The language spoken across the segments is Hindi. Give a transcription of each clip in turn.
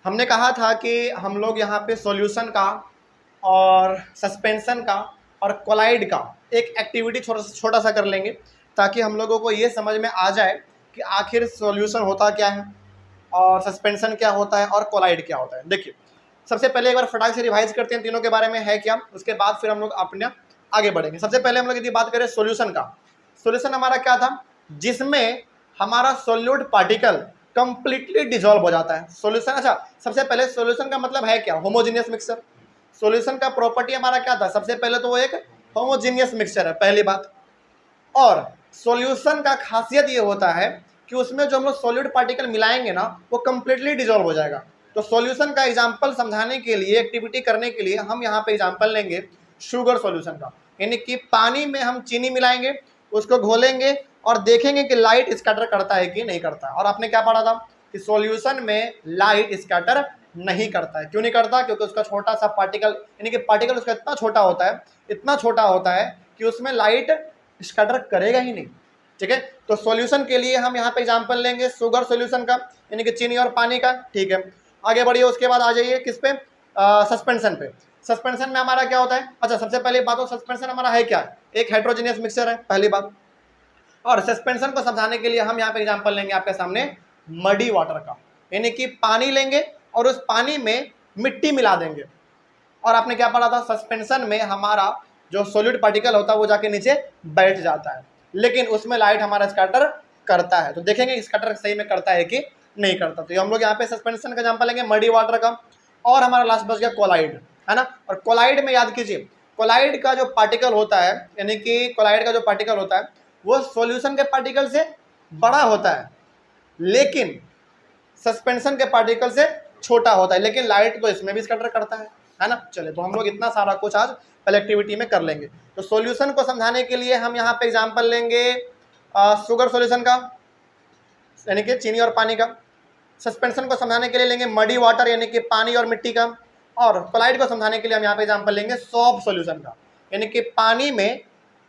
हमने कहा था कि हम लोग यहाँ पे सॉल्यूशन का और सस्पेंशन का और कोलाइड का एक एक्टिविटी छोटा सा कर लेंगे, ताकि हम लोगों को ये समझ में आ जाए कि आखिर सॉल्यूशन होता क्या है और सस्पेंशन क्या होता है और कोलाइड क्या होता है। देखिए, सबसे पहले एक बार फटाक से रिवाइज करते हैं तीनों के बारे में है क्या, उसके बाद फिर हम लोग अपने आगे बढ़ेंगे। सबसे पहले हम लोग यदि बात करें सॉल्यूशन का, सॉल्यूशन हमारा क्या था, जिसमें हमारा सोल्यूट पार्टिकल कंप्लीटली डिसॉल्व हो जाता है। सॉल्यूशन, अच्छा सबसे पहले सॉल्यूशन का मतलब है क्या, होमोजेनियस मिक्सचर। सॉल्यूशन का प्रॉपर्टी हमारा क्या था, सबसे पहले तो वो एक होमोजेनियस मिक्सचर है, पहली बात। और सॉल्यूशन का खासियत ये होता है कि उसमें जो हम लोग सॉलिड पार्टिकल मिलाएंगे ना, वो कंप्लीटली डिसॉल्व हो जाएगा। तो सॉल्यूशन का एग्जांपल समझाने के लिए, एक्टिविटी करने के लिए हम यहाँ पे एग्जांपल लेंगे शुगर सॉल्यूशन का, यानी कि पानी में हम चीनी मिलाएंगे, उसको घोलेंगे और देखेंगे कि लाइट स्कैटर करता है कि नहीं करता। और आपने क्या पढ़ा था कि सॉल्यूशन में लाइट स्कैटर नहीं करता है। क्यों नहीं करता, क्योंकि उसका छोटा सा पार्टिकल, यानी कि पार्टिकल उसका इतना छोटा होता है, इतना छोटा होता है कि उसमें लाइट स्कैटर करेगा ही नहीं। ठीक है, तो सॉल्यूशन के लिए हम यहाँ पे एग्जांपल लेंगे शुगर सॉल्यूशन का, यानी कि चीनी और पानी का। ठीक है, आगे बढ़िए, उसके बाद आ जाइए किस पे, सस्पेंशन पे। सस्पेंशन में हमारा क्या होता है, अच्छा सबसे पहले बात हो, सस्पेंशन हमारा है क्या, एक हेट्रोजेनियस मिक्सचर है, पहली बात। और सस्पेंशन को समझाने के लिए हम यहाँ पे एग्जांपल लेंगे आपके सामने मडी वाटर का, यानी कि पानी लेंगे और उस पानी में मिट्टी मिला देंगे। और आपने क्या पढ़ा था, सस्पेंशन में हमारा जो सॉलिड पार्टिकल होता है वो जाके नीचे बैठ जाता है, लेकिन उसमें लाइट हमारा स्कैटर करता है। तो देखेंगे स्कैटर सही में करता है कि नहीं करता। तो हम लोग यहाँ पे सस्पेंशन का एग्जांपल लेंगे मडी वाटर का। और हमारा लास्ट बच गया कोलाइड, है ना। और कोलाइड में याद कीजिए, कोलाइड का जो पार्टिकल होता है, यानी कि कोलाइड का जो पार्टिकल होता है वो सॉल्यूशन के पार्टिकल से बड़ा होता है, लेकिन सस्पेंशन के पार्टिकल से छोटा होता है, लेकिन लाइट तो इसमें भी स्कैटर करता है ना। चले, तो हम लोग इतना सारा कुछ आज पहले एक्टिविटी में कर लेंगे। तो सॉल्यूशन को समझाने के लिए हम यहाँ पे एग्जांपल लेंगे शुगर सॉल्यूशन का, यानी कि चीनी और पानी का। सस्पेंशन को समझाने के लिए लेंगे मडी वाटर, यानी कि पानी और मिट्टी का। और कोलाइड को समझाने के लिए हम यहाँ पे एग्जांपल लेंगे सॉफ्ट सॉल्यूशन का, यानी कि पानी में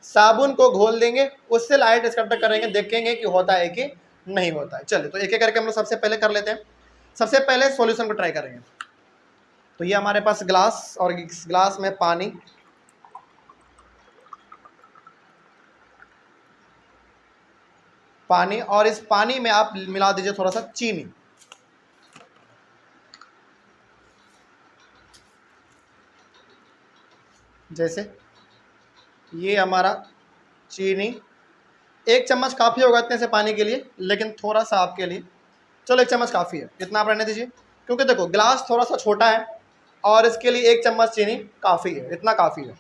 साबुन को घोल देंगे, उससे लाइट स्कैटर करेंगे, देखेंगे कि होता है कि नहीं होता है। चलिए, तो एक एक करके हम लोग सबसे पहले कर लेते हैं। सबसे पहले सॉल्यूशन को ट्राई करेंगे। तो ये हमारे पास ग्लास, और इस ग्लास में पानी, और इस पानी में आप मिला दीजिए थोड़ा सा चीनी। जैसे ये हमारा चीनी, एक चम्मच काफ़ी होगा इतने से पानी के लिए, लेकिन थोड़ा सा आपके लिए, चलो एक चम्मच काफ़ी है, इतना आप रहने दीजिए। क्योंकि देखो ग्लास थोड़ा सा छोटा है और इसके लिए एक चम्मच चीनी काफ़ी है, इतना काफ़ी है।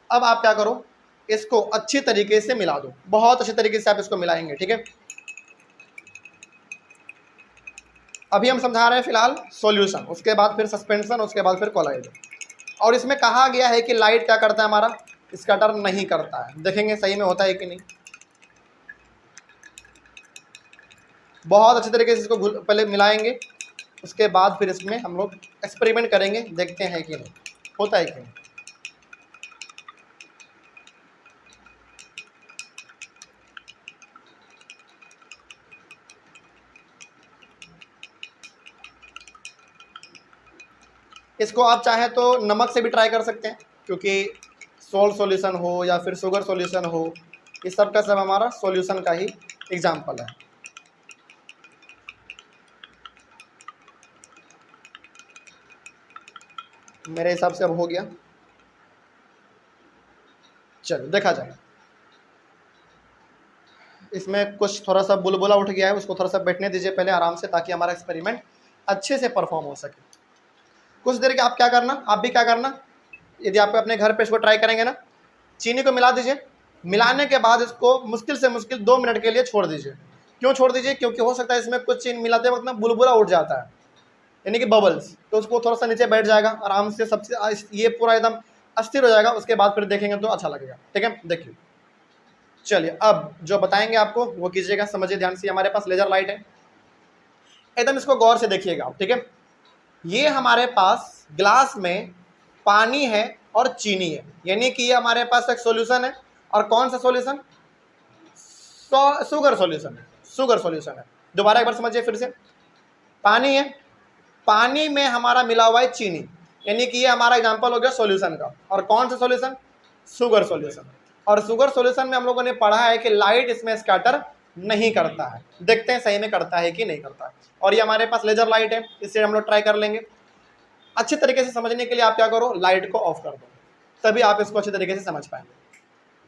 अब आप क्या करो, इसको अच्छी तरीके से मिला दो, बहुत अच्छी तरीके से आप इसको मिलाएंगे। ठीक है, अभी हम समझा रहे हैं फिलहाल सॉल्यूशन, उसके बाद फिर सस्पेंशन, उसके बाद फिर कोलाइड। और इसमें कहा गया है कि लाइट क्या करता है, हमारा स्कैटर नहीं करता है। देखेंगे सही में होता है कि नहीं। बहुत अच्छे तरीके से इसको पहले मिलाएंगे, उसके बाद फिर इसमें हम लोग एक्सपेरिमेंट करेंगे, देखते हैं कि नहीं होता है कि नहीं। इसको आप चाहे तो नमक से भी ट्राई कर सकते हैं, क्योंकि सोल्ट सॉल्यूशन हो या फिर शुगर सॉल्यूशन हो, इस सब का सब हमारा सॉल्यूशन का ही एग्जाम्पल है। मेरे हिसाब से अब हो गया। चलो देखा जाए, इसमें कुछ थोड़ा सा बुलबुला उठ गया है, उसको थोड़ा सा बैठने दीजिए पहले आराम से, ताकि हमारा एक्सपेरिमेंट अच्छे से परफॉर्म हो सके। कुछ देर के आप क्या करना, आप भी क्या करना, यदि आप अपने घर पे इसको ट्राई करेंगे ना, चीनी को मिला दीजिए। मिलाने के बाद इसको मुश्किल से मुश्किल 2 मिनट के लिए छोड़ दीजिए। क्यों छोड़ दीजिए, क्योंकि हो सकता है इसमें कुछ चीनी मिलाते वक्त ना बुलबुला उठ जाता है, यानी कि बबल्स, तो उसको थोड़ा सा नीचे बैठ जाएगा आराम से, सबसे ये पूरा एकदम अस्थिर हो जाएगा। उसके बाद फिर देखेंगे तो अच्छा लगेगा। ठीक है, देखिए, चलिए अब जो बताएंगे आपको वो कीजिएगा, समझिए ध्यान से। हमारे पास लेजर लाइट है, एकदम इसको गौर से देखिएगा आप। ठीक है, ये हमारे पास ग्लास में पानी है और चीनी है, यानी कि ये हमारे पास एक सॉल्यूशन है। और कौन सा सॉल्यूशन, शुगर सॉल्यूशन है, शुगर सॉल्यूशन है। दोबारा एक बार समझिए फिर से, पानी है, पानी में हमारा मिला हुआ है चीनी, यानी कि ये हमारा एग्जांपल हो गया सॉल्यूशन का। और कौन सा सॉल्यूशन? Sugar solution. और शुगर सॉल्यूशन में हम लोगों ने पढ़ा है कि लाइट इसमें स्कैटर नहीं करता है। देखते हैं सही में करता है कि नहीं करता है। और ये हमारे पास लेजर लाइट है, इससे हम लोग ट्राई कर लेंगे। अच्छी तरीके से समझने के लिए आप क्या करो, लाइट को ऑफ कर दो, तभी आप इसको अच्छी तरीके से समझ पाएंगे।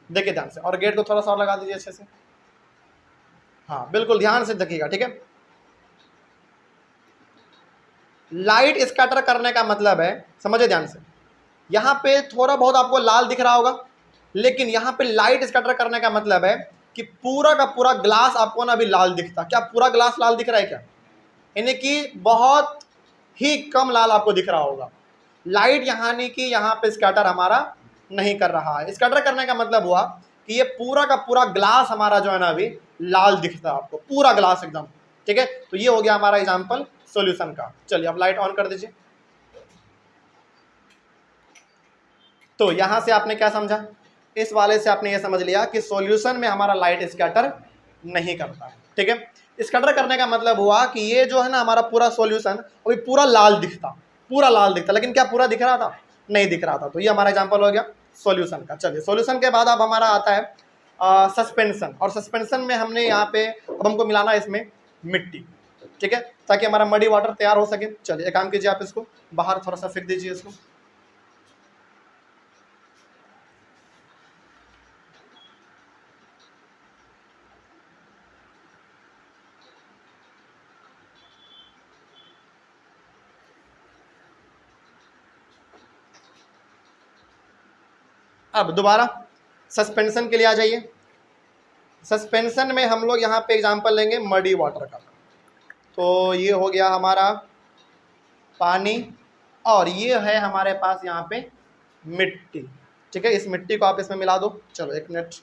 देखिए ध्यान से, और गेट को थोड़ा सा और लगा दीजिए अच्छे से। हाँ बिल्कुल ध्यान से देखिएगा, ठीक है। लाइट स्कैटर करने का मतलब है, समझिए ध्यान से, यहाँ पे थोड़ा बहुत आपको लाल दिख रहा होगा, लेकिन यहाँ पे लाइट स्कैटर करने का मतलब है कि पूरा का पूरा ग्लास आपको ना अभी लाल दिखता। क्या पूरा ग्लास लाल दिख रहा है क्या? यानी कि बहुत ही कम लाल आपको दिख रहा होगा। लाइट यहाँ नहीं कि यहाँ पे स्कैटर हमारा नहीं कर रहा है। स्कैटर करने का मतलब हुआ कि ये पूरा का पूरा ग्लास हमारा जो है ना अभी लाल दिखता है आपको, पूरा ग्लास एकदम, ठीक है। तो ये हो गया हमारा एग्जाम्पल सॉल्यूशन का। चलिए अब लाइट ऑन कर दीजिए। तो यहां से आपने क्या समझा? इस वाले से आपने ये समझ लिया कि सॉल्यूशन में हमारा लाइट स्कैटर नहीं करता है, ठीक है। स्कैटर करने का मतलब हुआ कि ये जो है ना हमारा पूरा सॉल्यूशन अभी पूरा लाल दिखता, पूरा लाल दिखता, लेकिन क्या पूरा दिख रहा था? नहीं दिख रहा था। तो ये हमारा एग्जाम्पल हो गया सॉल्यूशन का। चलिए सॉल्यूशन के बाद अब हमारा आता है सस्पेंशन। और सस्पेंशन में हमने यहाँ पे अब हमको मिलाना है इसमें मिट्टी, ठीक है, ताकि हमारा मडी वाटर तैयार हो सके। चलिए एक काम कीजिए, आप इसको बाहर थोड़ा सा फेंक दीजिए इसको। अब दोबारा सस्पेंशन के लिए आ जाइए। सस्पेंशन में हम लोग यहाँ पे एग्जांपल लेंगे मडी वाटर का। तो ये हो गया हमारा पानी, और ये है हमारे पास यहाँ पे मिट्टी, ठीक है। इस मिट्टी को आप इसमें मिला दो। चलो एक मिनट,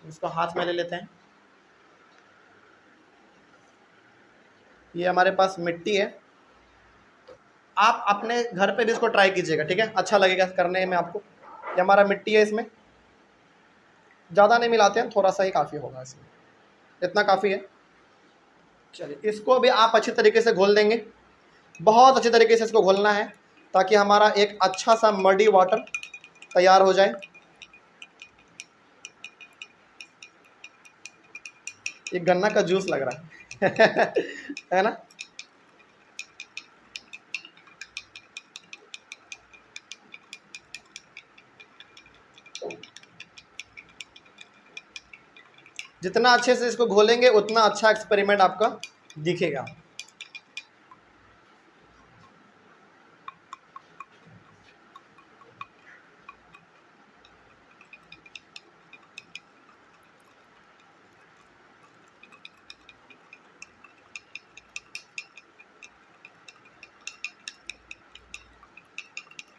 इसको हाथ में ले लेते हैं। ये हमारे पास मिट्टी है। आप अपने घर पे भी इसको ट्राई कीजिएगा, ठीक है, अच्छा लगेगा करने में आपको। ये हमारा मिट्टी है, इसमें ज़्यादा नहीं मिलाते हैं, थोड़ा सा ही काफ़ी होगा, इसमें इतना काफ़ी है। चलिए इसको भी आप अच्छी तरीके से घोल देंगे, बहुत अच्छी तरीके से इसको घोलना है, ताकि हमारा एक अच्छा सा मडी वाटर तैयार हो जाए। ये गन्ना का जूस लग रहा है है ना। जितना अच्छे से इसको घोलेंगे उतना अच्छा एक्सपेरिमेंट आपका दिखेगा।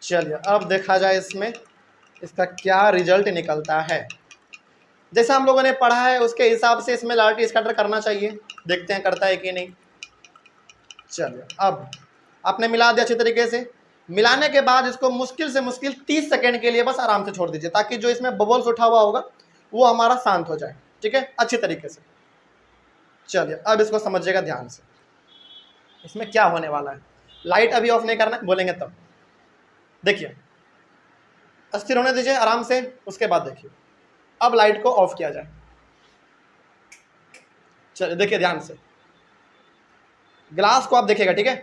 चलिए अब देखा जाए इसमें इसका क्या रिजल्ट निकलता है। जैसा हम लोगों ने पढ़ा है उसके हिसाब से इसमें लाइट स्कैटर करना चाहिए, देखते हैं करता है कि नहीं। चलिए अब आपने मिला दिया अच्छी तरीके से। मिलाने के बाद इसको मुश्किल से मुश्किल 30 सेकेंड के लिए बस आराम से छोड़ दीजिए, ताकि जो इसमें बबल्स उठा हुआ होगा वो हमारा शांत हो जाए, ठीक है, अच्छी तरीके से। चलिए अब इसको समझिएगा ध्यान से, इसमें क्या होने वाला है। लाइट अभी ऑफ नहीं करना है, बोलेंगे तब। देखिए अस्थिर होने दीजिए आराम से, उसके बाद देखिए अब लाइट को ऑफ किया जाए। चलिए देखिए ध्यान से, ग्लास को आप देखिएगा, ठीक है।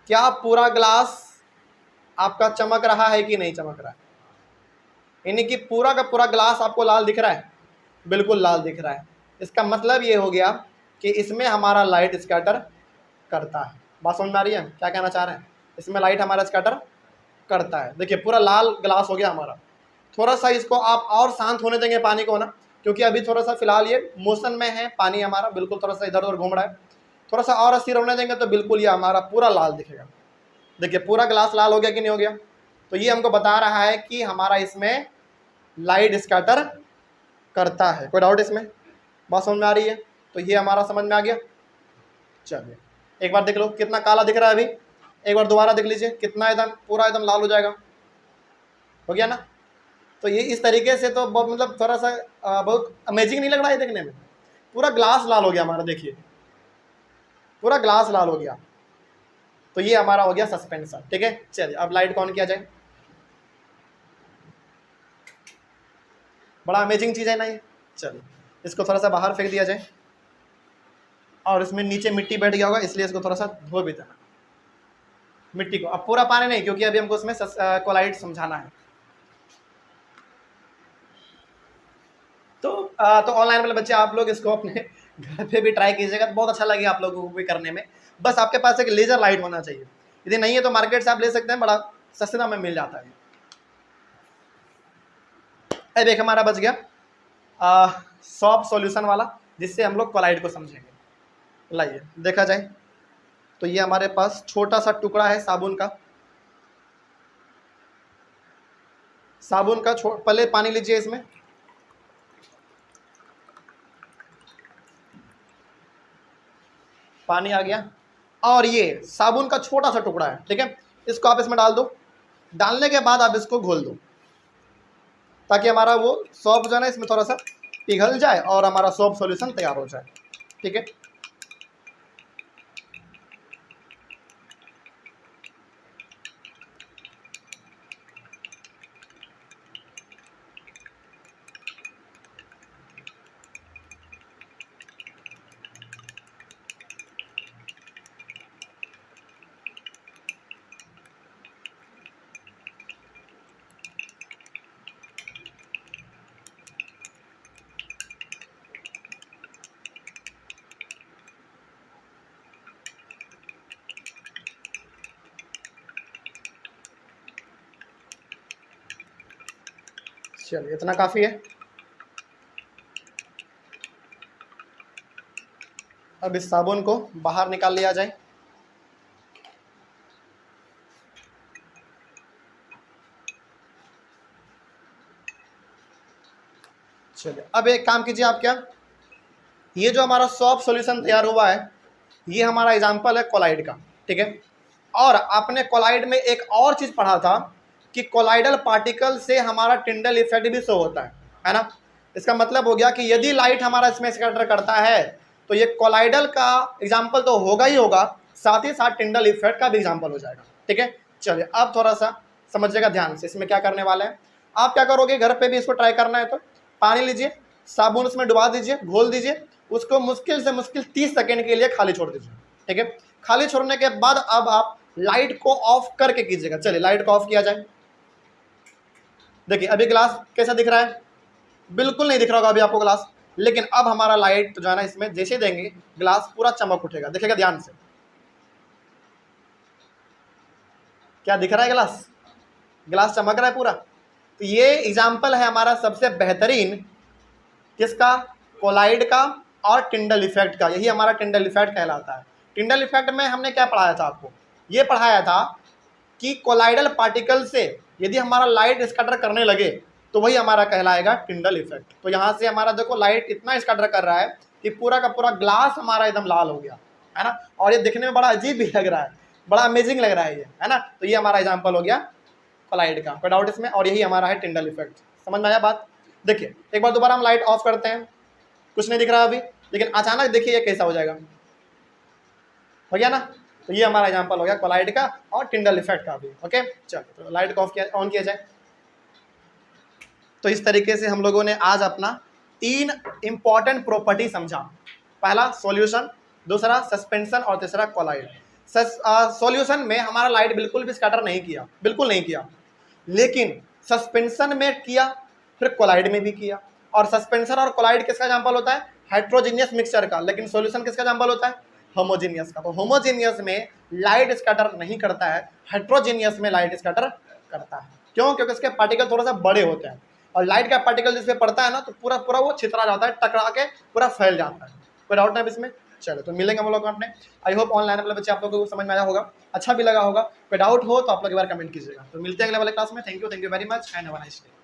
क्या पूरा ग्लास आपका चमक रहा है कि नहीं चमक रहा है? यानी कि पूरा का पूरा ग्लास आपको लाल दिख रहा है? बिल्कुल लाल दिख रहा है। इसका मतलब ये हो गया कि इसमें हमारा लाइट स्कैटर करता है। बात समझ में आ रही है क्या कहना चाह रहे हैं? इसमें लाइट हमारा स्कैटर करता है। देखिए पूरा लाल ग्लास हो गया हमारा। थोड़ा सा इसको आप और शांत होने देंगे पानी को ना, क्योंकि अभी थोड़ा सा फिलहाल ये मोशन में है पानी हमारा, बिल्कुल थोड़ा सा इधर उधर घूम रहा है। थोड़ा सा और अस्थिर होने देंगे तो बिल्कुल ये हमारा पूरा लाल दिखेगा। देखिए पूरा ग्लास लाल हो गया कि नहीं हो गया? तो ये हमको बता रहा है कि हमारा इसमें लाइट स्कैटर करता है। कोई डाउट इसमें? बात समझ में आ रही है? तो ये हमारा समझ में आ गया। चलिए एक बार देख लो कितना काला दिख रहा है अभी, एक बार दोबारा देख लीजिए कितना एकदम पूरा एकदम लाल हो जाएगा। हो गया ना? तो ये इस तरीके से तो बहुत मतलब थोड़ा सा बहुत अमेजिंग नहीं लग रहा है देखने में? पूरा ग्लास लाल हो गया हमारा, देखिए पूरा ग्लास लाल हो गया। तो ये हमारा हो गया सस्पेंशन। ठीक है, चलिए अब लाइट को ऑन किया जाए। बड़ा अमेजिंग चीज़ है ना ये। चलिए इसको थोड़ा सा बाहर फेंक दिया जाए, और इसमें नीचे मिट्टी बैठ गया होगा, इसलिए इसको थोड़ा सा धो भी देना मिट्टी को। अब पूरा पानी नहीं, क्योंकि अभी हमको उसमें कोलाइड समझाना है। तो ऑनलाइन वाले बच्चे आप लोग इसको अपने घर पे भी ट्राई कीजिएगा, बहुत अच्छा लगेगा आप लोगों को भी करने में। बस आपके पास एक लेजर लाइट होना चाहिए, यदि नहीं है तो मार्केट से आप ले सकते हैं, बड़ा सस्ते दाम में मिल जाता है। अब एक हमारा बच गया सॉफ्ट सॉल्यूशन वाला, जिससे हम लोग कोलाइड को समझेंगे। लाइए देखा जाए तो ये हमारे पास छोटा सा टुकड़ा है साबुन का। पहले पानी लीजिए, इसमें पानी आ गया, और ये साबुन का छोटा सा टुकड़ा है। ठीक है, इसको आप इसमें डाल दो। डालने के बाद आप इसको घोल दो, ताकि हमारा वो सॉफ्ट जो है ना इसमें थोड़ा सा पिघल जाए और हमारा सॉफ्ट सॉल्यूशन तैयार हो जाए। ठीक है, चलिए इतना काफ़ी है। अब इस साबुन को बाहर निकाल लिया जाए। चलिए अब एक काम कीजिए आप, क्या ये जो हमारा सॉफ्ट सॉल्यूशन तैयार हुआ है, ये हमारा एग्जांपल है कोलाइड का। ठीक है, और आपने कोलाइड में एक और चीज़ पढ़ा था कि कोलाइडल पार्टिकल से हमारा टिंडल इफेक्ट भी शो होता है ना। इसका मतलब हो गया कि यदि लाइट हमारा इसमें स्कैटर करता है तो ये कोलाइडल का एग्जाम्पल तो होगा ही होगा, साथ ही साथ टिंडल इफेक्ट का भी एग्जाम्पल हो जाएगा। ठीक है, चलिए अब थोड़ा सा समझिएगा ध्यान से, इसमें क्या करने वाला है। आप क्या करोगे, घर पे भी इसको ट्राई करना है तो पानी लीजिए, साबुन उसमें डुबा दीजिए, घोल दीजिए, उसको मुश्किल से मुश्किल 30 सेकेंड के लिए खाली छोड़ दीजिए। ठीक है, खाली छोड़ने के बाद अब आप लाइट को ऑफ करके कीजिएगा। चलिए लाइट को ऑफ किया जाए। देखिए अभी ग्लास कैसा दिख रहा है, बिल्कुल नहीं दिख रहा होगा अभी आपको ग्लास, लेकिन अब हमारा लाइट जो है ना इसमें जैसे देंगे ग्लास पूरा चमक उठेगा। देखिएगा ध्यान से, क्या दिख रहा है, ग्लास चमक रहा है पूरा। तो ये एग्जाम्पल है हमारा सबसे बेहतरीन किसका, कोलाइड का और टिंडल इफेक्ट का। यही हमारा टिंडल इफेक्ट कहलाता है। टिंडल इफेक्ट में हमने क्या पढ़ाया था आपको, ये पढ़ाया था कि कोलाइडल पार्टिकल से यदि हमारा लाइट स्कैटर करने लगे तो वही हमारा कहलाएगा टिंडल इफेक्ट। तो यहाँ से हमारा देखो लाइट इतना स्कैटर कर रहा है कि पूरा का पूरा ग्लास हमारा एकदम लाल हो गया है ना, और ये दिखने में बड़ा अजीब भी लग रहा है, बड़ा अमेजिंग लग रहा है ये, है ना। तो ये हमारा एग्जाम्पल हो गया कोलाइड का, कोई डाउट इसमें, और यही हमारा है टिंडल इफेक्ट। समझ में आया बात। देखिए एक बार दोबारा हम लाइट ऑफ करते हैं, कुछ नहीं दिख रहा अभी, लेकिन अचानक देखिए ये कैसा हो जाएगा, हो गया ना। तो ये हमारा एग्जांपल हो गया कोलाइड का और टिंडल इफेक्ट का भी। ओके, चलो तो लाइट को ऑन किया जाए। तो इस तरीके से हम लोगों ने आज अपना 3 इंपॉर्टेंट प्रॉपर्टी समझा। पहला सॉल्यूशन, दूसरा सस्पेंशन और तीसरा कोलाइड। सॉल्यूशन में हमारा लाइट बिल्कुल भी स्कैटर नहीं किया, बिल्कुल नहीं किया, लेकिन सस्पेंशन में किया, फिर कोलाइड में भी किया। और सस्पेंशन और कोलाइड किसका एग्जांपल होता है, हेट्रोजीनियस मिक्सचर का। लेकिन सॉल्यूशन किसका एग्जांपल होता है, होमोजीनियस का। तो होमोजीनियस में लाइट स्कैटर नहीं करता है, हेट्रोजीनियस में लाइट स्कैटर करता है। क्यों, क्योंकि इसके पार्टिकल थोड़ा सा बड़े होते हैं, और लाइट का पार्टिकल जिसपे पड़ता है ना तो पूरा पूरा वो छितरा जाता है, टकरा के पूरा फैल जाता है। कोई डाउट नहीं इसमें। चलो तो मिलेंगे हम लोग अपने। आई होप ऑनलाइन वाले बच्चे आप लोगों को समझ में आया होगा, अच्छा भी लगा होगा। कोई डाउट हो तो आप लोग एक बार कमेंट कीजिएगा। तो मिलते हैं अगले वाले क्लास में। Thank you very much and have a nice day.